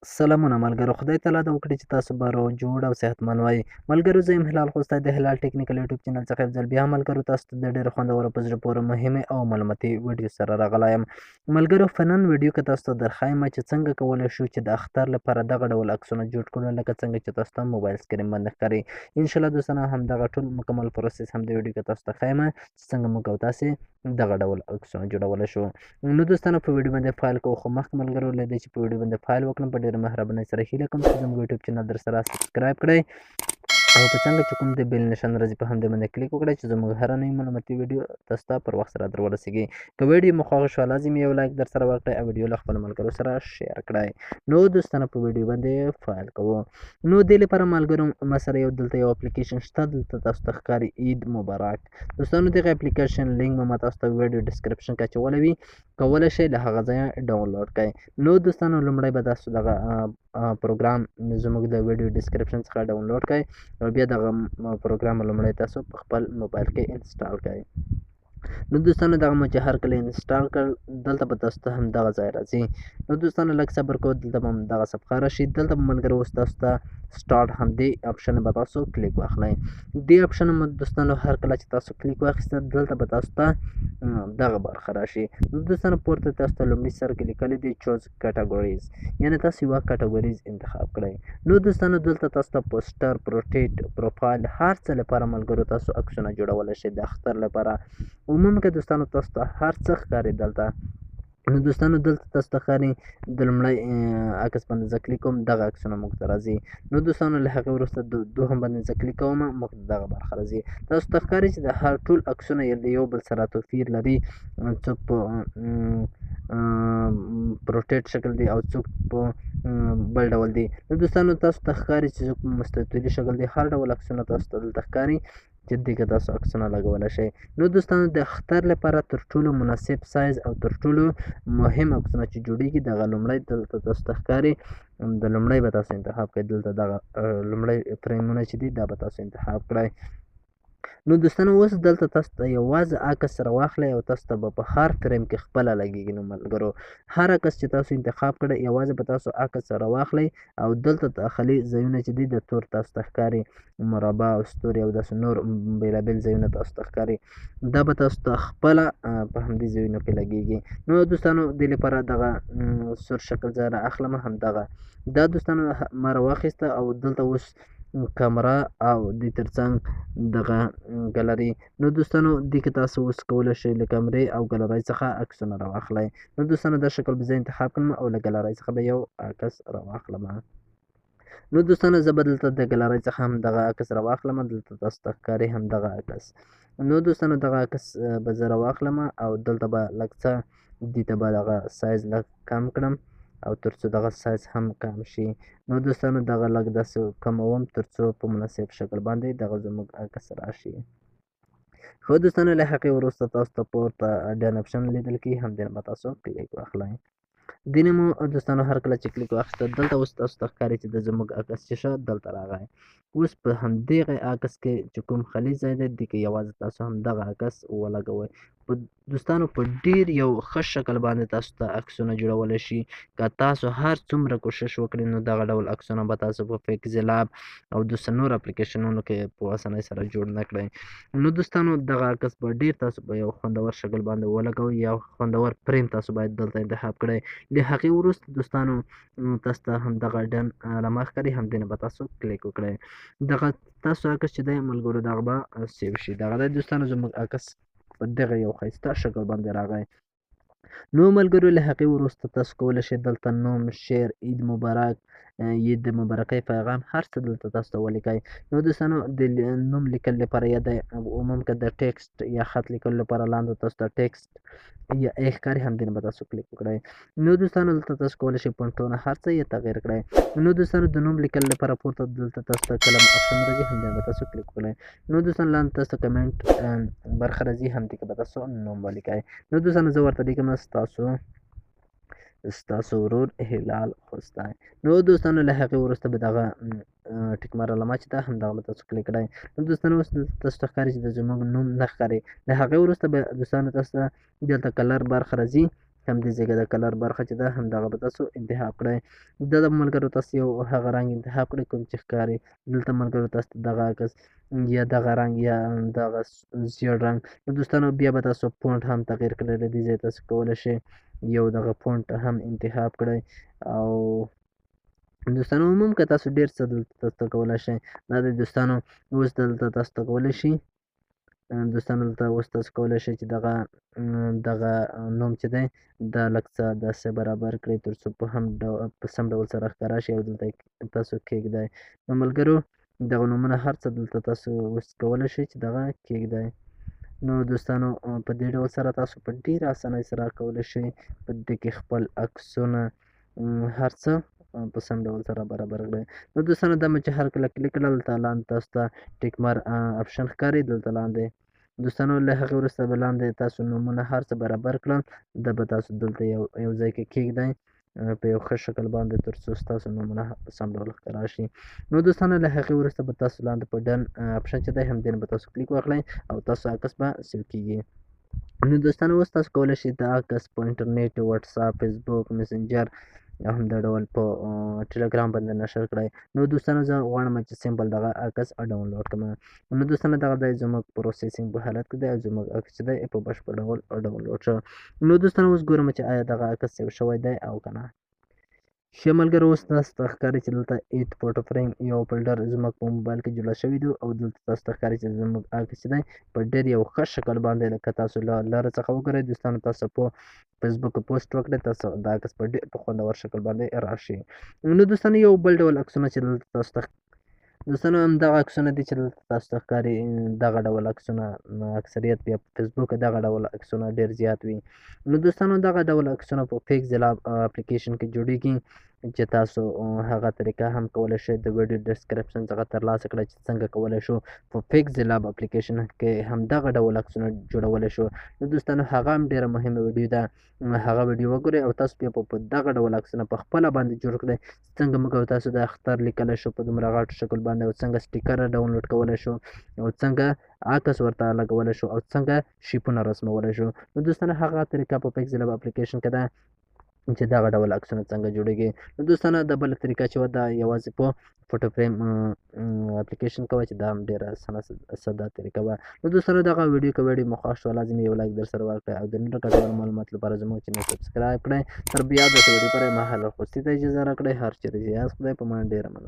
سلامونه ملګرو، خدای تعالی دې وکړي چې تاسو به روغ جوړ او صحتمند وئ. ملګرو، زه یم هلال خوستی د هلال ټیکنیکل یوټیوب چینل څخه یو ځل بیا ملګرو تاسو ته د ډېرو خوندورو په زړه پورې مهمې او معلوماتي ویډیو سره راغلی یم. ملګرو، په نن ویډیو کې تاسو ته درښایم چې څنګه کولی شو چې د اختر لپاره دغه ډول عکسونه جوړ کړو لکه څنګه چې تاسو ته موبایل سکرین باندې ښکاري. انشاءالله دوستانو همدغه ټول مکمل پروسس هم د ویډیو کې تاسو ته ښیم چې څنګه موږ او تاسې دغه ډول عکسونه جوړولی شو. نو دوستانو په ویډیو باندې فایل کوو، خو مخکې ملګرو له دې چې په ویډیو باندې فایل وکړم په ډېره مهربانۍ سره هیله کوم چې زموږ یوټیوب چینل در سره سبسکرایب کړئ او په څنګه چې کوم د بیل نشان راځي په همدې باندې کلیک وکړئ چې زموږ هره نوې معلوماتي ویډیو تاسو ته پر وخت سره در ورسیږي. که ویډیو مو خوښه شوه لازم یو لایک در سره ورکړئ او ویډیو له خپلو ملګرو سره شیر کړئ. نو دوستانو په ویډیو باندې فایل کوو. نو دې لپاره ملګرو ما سره دلته یو اپلیکیشن شته، دلته تاسو ته ښکاري عید مبارک. دوستانو دغه اپلیکیشن لینک به ما تاسو ته ویډیو ډسکرپشن کې اچولی وي، کولی شئ له هغه ځایه ډاونلوډ کړئ. نو دوستانو لومړی به تاسو دغه پروګرام زموږ د ویډیو ډسکرپشن څخه ډاونلوډ کړئ او بیا دغه پروګرام لومړی تاسو په خپل موبایل کې انسټال کړئ. نو دوستانو دغه مو چې هر کله انسټال کړ دلته به تاسو ته همدغه ځای راځي. نو دوستانو لږ صبر کوئ، دلته به همدغه صفحه راشي. دلته به ملګرو اوس تاسو ته سټارټ همدې آپشن به تاسو کلیک واخلئ. دې آپشن مو دوستانو هر کله چې تاسو کلیک واخیسته دلته به تاسو ته دغه برخه راشي. نو دوستانو پورته تاسو ته لومړي سر کې لیکلی دی چوز کټګوریز، یعنې تاسو یوه کټګوریز انتخاب کړئ. نو دوستانو دلته تاسو ته پوسټر، پروټیټ، پروفایل هر څه لپاره ملګرو تاسو عکسونه جوړولی شئ د اختر لپاره. عموما که دوستانو تاسو ته هر څه ښکاري دلته. نو دوستانو دلته تاسو ته ښکاري د لومړی عکس باندې زه کلیک کوم دغه عکسونه موږ ته راځي. نو دوستانو له هغې وروسته دوهم باندې زه کلیک کوم موږ ته دغه برخه راځي. تاسو ته ښکاري چې د هر ټول عکسونه د یو بل سره توپیر لري، څوک په پروټیټ شکل دی او څوک په بل ډول دی. نو دوستانو تاسو ته ښکاري چې څوک په مستطیلي شکل دی. هر ډول عکسونه تاسو ته دلته ښکاري چې دې کې تاسو عکسونه لګولی شئ. نو دوستانو د اختر لپاره تر ټولو مناسب سایز او تر ټولو مهم عکسونه چې جوړېږي دغه لومړی دلته تاسو ته ښکاري، د لومړی به تاسو انتخاب کړئ. دلته دغه لومړی فریمونه چې دي دا به تاسو انتخاب کړئ. نو دوستانو اوس دلته تاسو ته یوازې عکس راواخلئ او تاسو ته به په هر فریم کې خپله لګېږي. نو ملګرو هر عکس چې تاسو انتخاب کړئ یوازې به تاسو عکس راواخلئ او دلته داخلي ځایونه چې دي د تور تاسو ته ښکاري، مربع او ستوري او داسې نور بېلابېل ځایونه تاسو ته ښکاري، دا به تاسو ته خپله په همدې ځایونو کې لګېږي. نو دوستانو دې لپاره دغه سور شکل ځای را اخلم، همدغه دا دوستانو ما راواخیسته او دلته اوس کامره او دې ترڅنګ دغه ګالري. نو دوستانو دې کې تاسو اوس کولی شئ له کامرې او ګالرۍ څخه عکسونه راواخلئ. نو دوستانو دا شکل به زه انتخاب کړم او له ګالرۍ څخه به یو عکس راواخلم. نو دوستانو زه به دلته د ګالرۍ څخه هم دغه عکس راواخلم، دلته تاسو ته ښکاري همدغه عکس. نو دوستانو دغه عکس به زه راواخلم او دلته به لږ څه دې ته به دغه سایز لږ کم کړم او تر څو دغه سایز هم کم شي. نو دوستانو دغه لږ داسې کموم تر څو په مناسب شکل باندې دغه زموږ عکس راشي. خو دوستانو له هغې وروسته تاسو ته پورته ډن اپشن لیدل کېږي، همدې نه به تاسو کلیک واخلئ. دې نه مو دوستانو هر کله چې کلیک واخیسته دلته اوس تاسو ته ښکاري چې د زموږ عکس چې شه دلته راغی. اوس په همدغه عکس کې چې کوم خالي ځای دی دې کې یوازې تاسو همدغه عکس ولګوئ. دوستانو په ډېر یو ښه شکل باندې تاسو ته عکسونه جوړولی شي. که تاسو هر څومره کوشش وکړئ نو دغه ډول عکسونه به تاسو په پیکزلاب او داسې نور اپلیکیشنونو کې په اسانۍ سره جوړ نه کړئ. نو دوستانو دغه عکس به ډېر تاسو په یو خوندور شکل باندې ولګوئ، یو خوندور فریم تاسو باید دلته انتخاب کړئ. له هغې وروسته دوستانو تاسو ته همدغه ډن علامه ښکاري، همدې نه به تاسو کلیک وکړئ. دغه تاسو عکس چې دی ملګرو دغه به سیو شي. دغه دی دوستانو زموږ عکس په دغه یو ښایسته شکل باندې راغی. نو ملګرو له هغې وروسته تاسو کولی شئ دلته نوم، شعر، عید مبارک، عید د مبارکۍ پیغام هر څه دلته تاسو ته ولیکئ. نو دوستانو د نوم لیکلو لپاره یا د عموما که د ټکسټ یا خط لیکلو لپاره لاندې تاسو ته ټکسټ یا ای ښکاري، همدې نه به تاسو کلیک وکړئ. نو دوستانو دلته تاسو کولی شئ فونټونه هر څه یې تغیر کړئ. نو دوستانو د نوم لیکلو لپاره پورته دلته تاسو ته قلم آپشن راځي، همدې به تاسو کلیک وکړئ. نو دوستانو لاندې تاسو ته کمنټ برخه راځي، همدې کې به تاسو نوم ولیکئ. نو دوستانو زه ورته لیکم ستاسو ورور هلال خوستی. نو دوستانو له هغې وروسته به دغه ټیک مار علامه چې ده همدغه به تاسو کلیک کړئ. نو دوستانو اوس تاسو ته ښکاري چې د زموږ نوم نه ښکاري. له هغې وروسته به دوستانو تاسو ته دلته کلر برخه راځي، همدې ځای کې د کلر برخه چې ده همدغه به تاسو انتخاب کړئ. دلته ملګرو تاسو یو هغه رنګ انتخاب کړئ کوم چې ښکاري. دلته ملګرو تاسو ته دغه عکس یا دغه رنګ یا دغه ژیړ رنګ. نو دوستانو بیا به تاسو فونټ هم تغییر کړئ. له دې ځایه تاسو کولی شئ یو دغه فونټ هم انتخاب کړئ. او دوستانو عموم که تاسو ډېر څه دلته کولی شئ. دا دی دوستانو اوس دلته تاسو ته کولی شئ دوستانو دلته اوس تاسو کولی شئ چې دغه نوم چې دی دا لږ څه داسې برابر کړئ تر څو په سم ډول سره ښکاره شي او دلته تاسو کېږدئ. نو ملګرو دغه نومونه هر څه دلته تاسو اوس کولی شئ چې دغه کېږدئ. نو دوستانو په دې ډول سره تاسو په ډېره اسانۍ سره کولی شئ په دې کې خپل عکسونه هر څه په سم ډول سره برابر کړئ. نو دوستانو دا مې چې هر کله کلیک کړل دلته لاندې تاسو ته ټیک مار اپشن ښکاري دلته لاندې. دوستانو له هغې وروسته به لاندې تاسو نومونه هر څه برابر کړل دا به تاسو دلته یو ځای کې کېږدئ په یو ښه شکل باندې تر څو ستاسو نومونه په سم ډول ښکاره شي. نو دوستانو له هغې وروسته به تاسو لاندې په ډن اپشن چې دی همدې نه به تاسو کلیک واخلئ او تاسو عکس به سیو کېږي. نو دوستانو اوس تاسو کولی شئ دا عکس په انټرنیټ، وټساپ، فیسبوک، میسنجر او همدا ډول په ټلګرام باندې نشر کړئ. نو دوستانو زه غواړم چې سمپل دغه عکس ډاونلوډ کړم. نو دوستانو دغه دی زموږ پروسیسینګ په حالت کې دی او زموږ عکس چې دی په بشپړ ډول ډاونلوډ شو. نو دوستانو اوس ګورم چې آیا دغه عکس سیو شوی دی او که نه. ښه ملګرو اوس تاسو ته ښکاري چې دلته 8 فوټو فریم یو فولډر زموږ په موبایل کې جوړ شوی دی او دلته تاسو ته ښکاري چې زموږ عکس چې دی په ډېر یو ښه شکل باندې لکه تاسو له لرې څخه وګورئ دوستانو تاسو په فیسبوک کې پوسټ وکړئ تاسو دا عکس په ډېر په خوندور شکل باندې راشي. نو دوستانو یو بل ډول عکسونه چې دلته تاسو ته دوستانو همدغه عکسونه دي چې دلته تاسو ته ښکاري دغه ډول عکسونه اکثریت بیا په فیسبوک کې دغه ډول عکسونه ډېر زیات وي. نو دوستانو دغه ډول عکسونه په پیکسل اپلیکیشن کې جوړیږي چې تاسو هغه طریقه هم کولی شئ د ویډیو ډسکرپشن څخه ترلاسه کړئ چې څنګه کولی شو په پیکسل اپلیکیشن کې همدغه ډول عکسونه جوړولی شو. نو دوستانو هغه هم ډېره مهمه ویډیو ده هغه ویډیو وګورئ او تاسو بیا په دغه ډول عکسونه په خپله باندې جوړ کړئ. څنګه موږ او تاسو د اختر لیکلی شو په دومره غټ شکل باندې او څنګه سټیکر ډاونلوډ کولی شو او څنګه عکس ورته لګولی شو او څنګه شیپونه رسمولی شو. نو دوستانو هغه طریقه په پیکسل اپلیکیشن کې ده چې دغه ډول عکسونه څنګه جوړېږي. نو دوستانو د بله طریقه چې وه دا یوازې په فوټو فریم اپلیکیشن کوه چې دا هم ډېره ساده طریقه وه. نو دوستانو دغه ویډیو که ویډیو مو خوښ شوه لازم یو لایک در سره ورکړئ او د نورو ګټورو معلوماتو لپاره زموږ چینل سبسکرایب کړئ. تر بیا داسې ویډیو پرې مهال خوستي ته اجازه راکړئ. هر چیرې چې یاست خدای په امان. ډېره مننه.